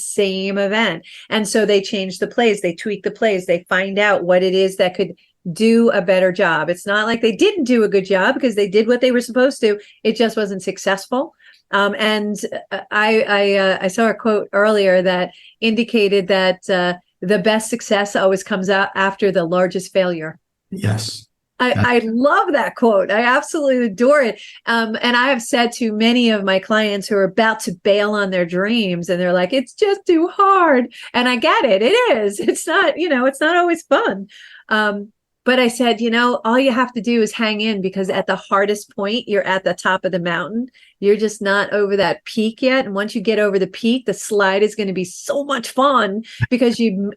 same event. And so they change the plays, they tweak the plays, they find out what it is that could do a better job. It's not like they didn't do a good job because they did what they were supposed to. It just wasn't successful. And I saw a quote earlier that indicated that the best success always comes out after the largest failure. Yes. I love that quote. I absolutely adore it. And I have said to many of my clients who are about to bail on their dreams and they're like, it's just too hard. And I get it. It is. It's not, it's not always fun. But I said, all you have to do is hang in, because at the hardest point, you're at the top of the mountain. You're just not over that peak yet. And once you get over the peak, the slide is going to be so much fun because you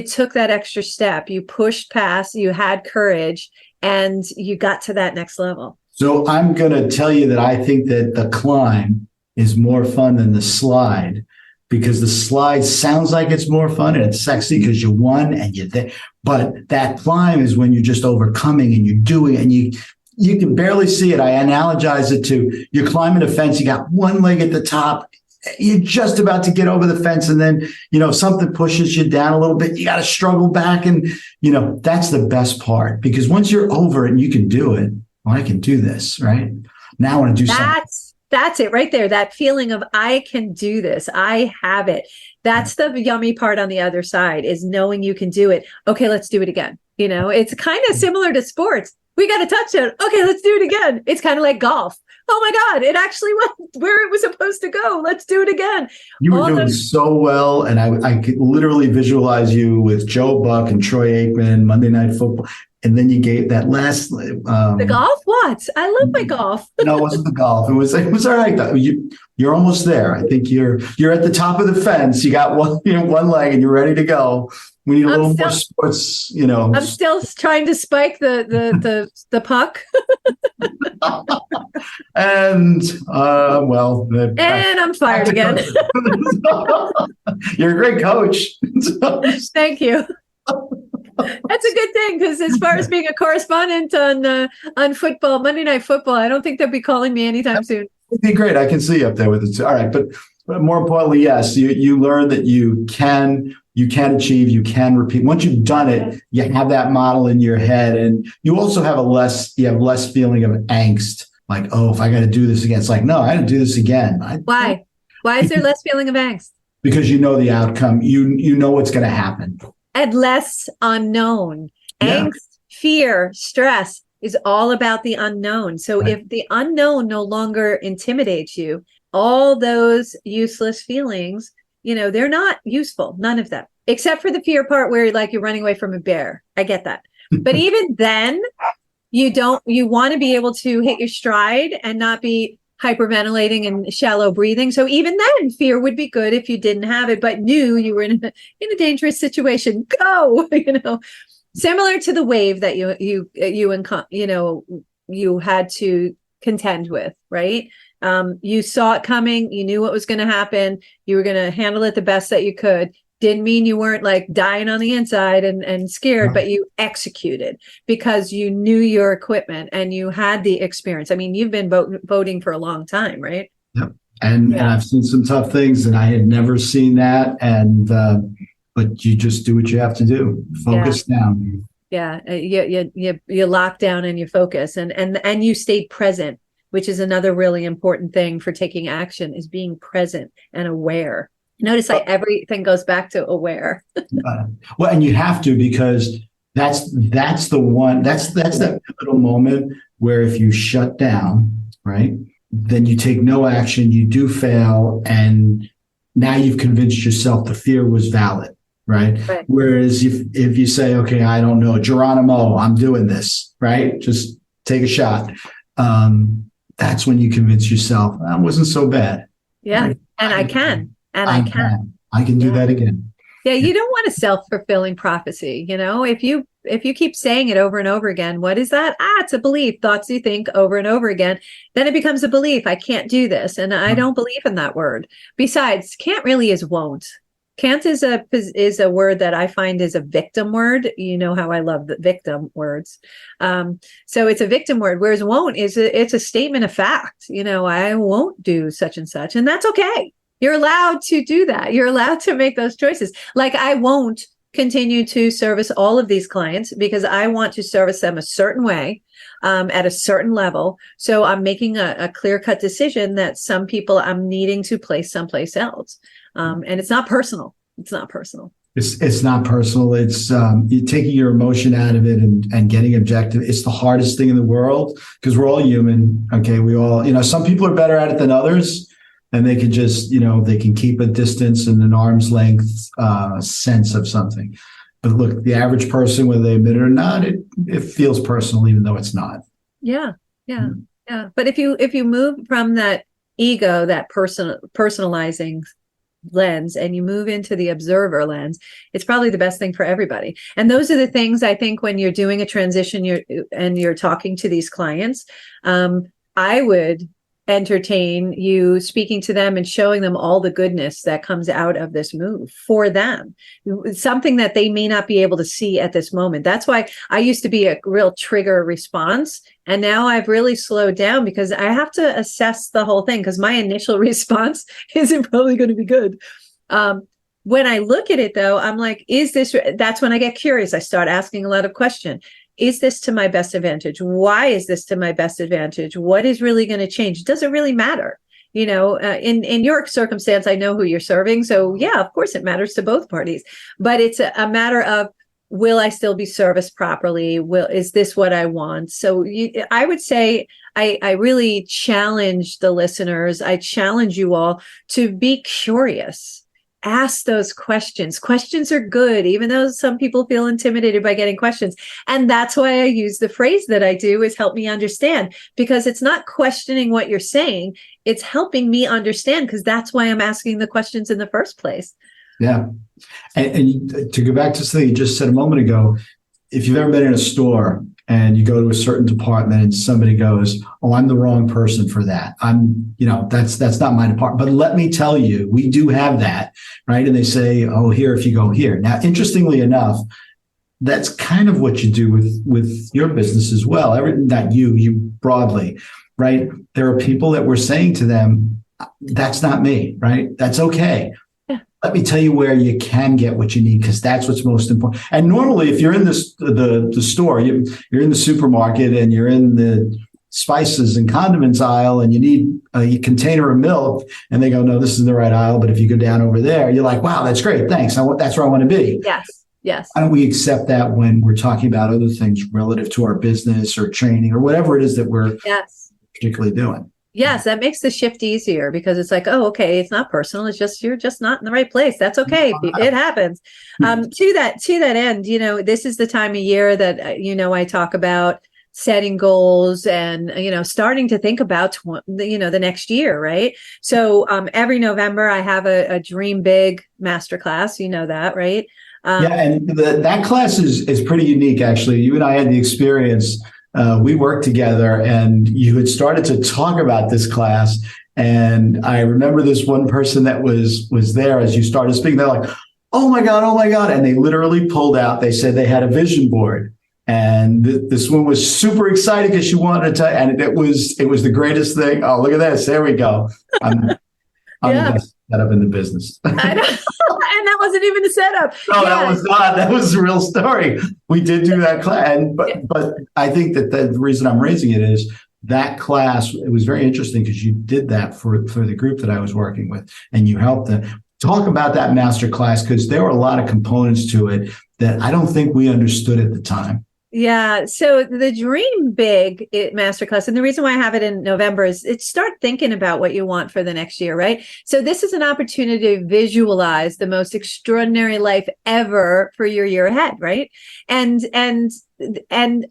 took that extra step, you pushed past, you had courage, and you got to that next level. So I'm going to tell you that I think that the climb is more fun than the slide, because the slide sounds like it's more fun and it's sexy because you won and you're there. But that climb is when you're just overcoming and you're doing it, and you can barely see it. I analogize it to you're climbing a fence, you got one leg at the top, you're just about to get over the fence, and then something pushes you down a little bit, you got to struggle back, and that's the best part, because once you're over it and you can do it, well, I can do this, right? Now I want to do something. That's it right there. That feeling of I can do this. I have it. That's the yummy part on the other side, is knowing you can do it. Okay, let's do it again. It's kind of similar to sports. We got a touchdown. Okay, let's do it again. It's kind of like golf. Oh my God, it actually went where it was supposed to go. Let's do it again. You were doing so well. And I could literally visualize you with Joe Buck and Troy Aikman, Monday Night Football. And then you gave that last the golf. What? I love my golf. No, it wasn't the golf. It was all right though. You're almost there. I think you're at the top of the fence. You got one leg and you're ready to go. We need a little more sports. I'm still trying to spike the puck. And and I'm fired again. You're a great coach. Thank you. That's a good thing, because as far as being a correspondent on football, Monday Night Football, I don't think they'll be calling me anytime soon. It'd be great. I can see you up there with it. All right, but more importantly, yes, you learn that you can achieve, you can repeat. Once you've done it, you have that model in your head, and you also have less feeling of angst. Like, oh, if I got to do this again, it's like, no, I got to do this again. Why? Why is there less feeling of angst? Because you know the outcome. You know what's going to happen. And less unknown. Yeah. Angst, fear, stress is all about the unknown. So right. If the unknown no longer intimidates you, all those useless feelings, they're not useful. None of them, except for the fear part where you're running away from a bear. I get that. But even then, you want to be able to hit your stride and not be hyperventilating and shallow breathing. So even then, fear would be good if you didn't have it, but knew you were in a dangerous situation. Go, similar to the wave that you had to contend with, right? You saw it coming. You knew what was going to happen. You were going to handle it the best that you could. Didn't mean you weren't dying on the inside and scared, but you executed because you knew your equipment and you had the experience. I mean, you've been boating for a long time, right? Yep. And I've seen some tough things, and I had never seen that. And but you just do what you have to do. Focus down. Yeah, you lock down and you focus, and you stay present, which is another really important thing for taking action, is being present and aware. Notice everything goes back to aware. Well, and you have to, because that's that pivotal moment where if you shut down, right, then you take no action, you do fail, and now you've convinced yourself the fear was valid, right? Whereas if you say, okay, I don't know, Geronimo, I'm doing this, right? Just take a shot. That's when you convince yourself that wasn't so bad. Yeah, right? And I can. And I can do that again. Yeah, you don't want a self-fulfilling prophecy. If you keep saying it over and over again, what is that? It's a belief. Thoughts you think over and over again. Then it becomes a belief. I can't do this. And I don't believe in that word. Besides, can't really is won't. Can't is a word that I find is a victim word. You know how I love the victim words. So it's a victim word, whereas won't it's a statement of fact. I won't do such and such, and that's okay. You're allowed to do that. You're allowed to make those choices. Like, I won't continue to service all of these clients because I want to service them a certain way, at a certain level. So I'm making a clear-cut decision that some people I'm needing to place someplace else. And it's not personal. It's not personal. It's not personal. It's you're taking your emotion out of it and getting objective. It's the hardest thing in the world because we're all human. Okay. We all, some people are better at it than others, and they can just, they can keep a distance and an arm's length sense of something. But look, the average person, whether they admit it or not, it feels personal, even though it's not. Yeah. Yeah. Mm-hmm. Yeah. But if you move from that ego, that personalizing lens, and you move into the observer lens, it's probably the best thing for everybody. And those are the things I think when you're doing a transition, you're talking to these clients, I would entertain you speaking to them and showing them all the goodness that comes out of this move for them, something that they may not be able to see at this moment. That's why I used to be a real trigger response. And now I've really slowed down because I have to assess the whole thing, because my initial response isn't probably going to be good. When I look at it though, I'm like, that's when I get curious. I start asking a lot of questions. Is this to my best advantage? Why is this to my best advantage? What is really going to change? Does it really matter? In your circumstance, I know who you're serving. So yeah, of course it matters to both parties, but it's a matter of, will I still be serviced properly? Is this what I want? So I would say I really challenge the listeners. I challenge you all to be curious. Ask those questions. Questions are good, even though some people feel intimidated by getting questions. And that's why I use the phrase that I do, is help me understand, because it's not questioning what you're saying. It's helping me understand, because that's why I'm asking the questions in the first place. Yeah. And to go back to something you just said a moment ago, if you've ever been in a store and you go to a certain department and somebody goes, "Oh, I'm the wrong person for that. That's not my department." But let me tell you, we do have that, right? And they say, "Oh, here, if you go here." Now, interestingly enough, that's kind of what you do with your business as well. Not you broadly, right? There are people that we're saying to them, "That's not me," right? That's okay. Let me tell you where you can get what you need, because that's what's most important. And normally, if you're in the store, you're in the supermarket and you're in the spices and condiments aisle and you need a container of milk, and they go, "No, this is the right aisle. But if you go down over there," you're like, "Wow, that's great. Thanks. That's where I want to be." Yes. Why don't we accept that when we're talking about other things relative to our business or training or whatever it is that we're particularly doing? Yes, that makes the shift easier, because it's like, oh, okay, it's not personal. It's just, you're just not in the right place. That's okay. It happens. To that end, this is the time of year that, I talk about setting goals and, starting to think about, the next year. Right. So every November I have a Dream Big masterclass, that, right? And that class is pretty unique, actually. You and I had the experience. We worked together, and you had started to talk about this class. And I remember this one person that was there as you started speaking. They're like, oh my God. And they literally pulled out, they said they had a vision board. And this one was super excited because she wanted to, and it was the greatest thing. Oh, look at this. There we go. I'm the best setup in the business. I know. And that wasn't even a setup. No, that was not. That was the real story. We did do that class. But I think that the reason I'm raising it is that class, it was very interesting because you did that for the group that I was working with, and you helped them. Talk about that master class, because there were a lot of components to it that I don't think we understood at the time. Yeah. So the Dream Big masterclass, and the reason why I have it in November is start thinking about what you want for the next year, right? So this is an opportunity to visualize the most extraordinary life ever for your year ahead, right? And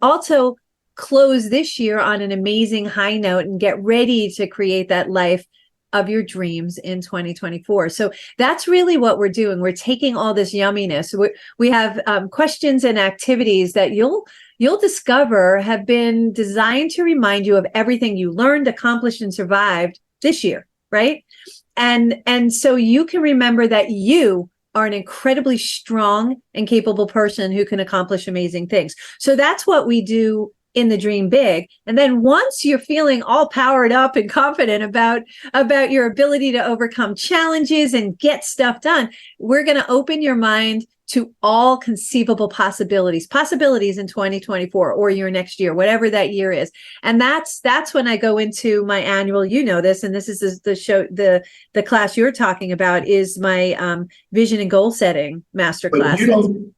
also close this year on an amazing high note and get ready to create that life of your dreams in 2024. So that's really what we're doing. We're taking all this yumminess. We have questions and activities that you'll discover have been designed to remind you of everything you learned, accomplished, and survived this year, right? And so you can remember that you are an incredibly strong and capable person who can accomplish amazing things. So that's what we do in the dream big. And then once you're feeling all powered up and confident about your ability to overcome challenges and get stuff done, we're going to open your mind to all conceivable possibilities in 2024 or your next year, whatever that year is. And that's when I go into my annual, you know this, and this is the show, the class you're talking about is my vision and goal setting masterclass.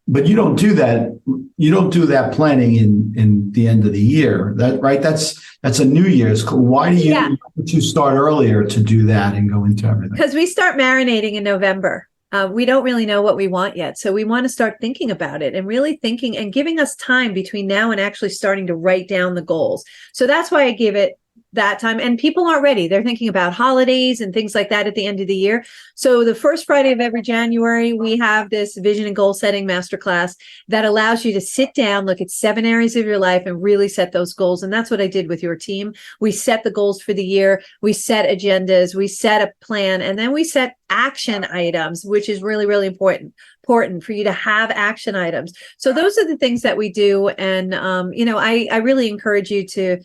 But you don't do that. You don't do that planning in the end of the year. That's a New Year's. Why do you start earlier to do that and go into everything? Because we start marinating in November. We don't really know what we want yet. So we want to start thinking about it and really thinking and giving us time between now and actually starting to write down the goals. So that's why I give it that time. And people aren't ready. They're thinking about holidays and things like that at the end of the year. So the first Friday of every January, we have this vision and goal setting masterclass that allows you to sit down, look at 7 areas of your life and really set those goals. And that's what I did with your team. We set the goals for the year. We set agendas. We set a plan, and then we set action items, which is really, really important for you to have action items. So those are the things that we do. And, I really encourage you to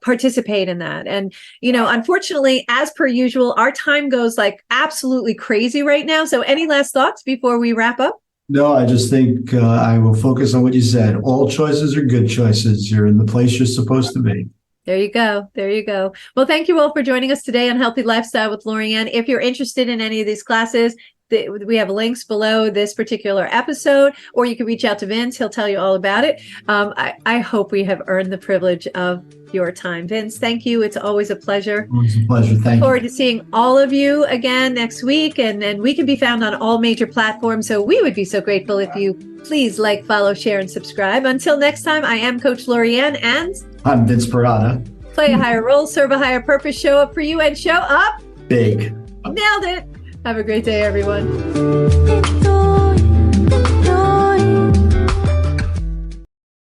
participate in that. And, unfortunately, as per usual, our time goes like absolutely crazy right now. So any last thoughts before we wrap up? No, I just think I will focus on what you said. All choices are good choices. You're in the place you're supposed to be. There you go. There you go. Well, thank you all for joining us today on Healthy Lifestyle with Lorianne. If you're interested in any of these classes, we have links below this particular episode, or you can reach out to Vince. He'll tell you all about it. I hope we have earned the privilege of your time. Vince, thank you. It's always a pleasure. Always a pleasure. Thank you. Look forward to seeing all of you again next week. And we can be found on all major platforms. So we would be so grateful if you please like, follow, share, and subscribe. Until next time, I am Coach Lorianne, and I'm Vince Perrotta. Play a higher role, serve a higher purpose, show up for you, and show up big. Nailed it. Have a great day, everyone.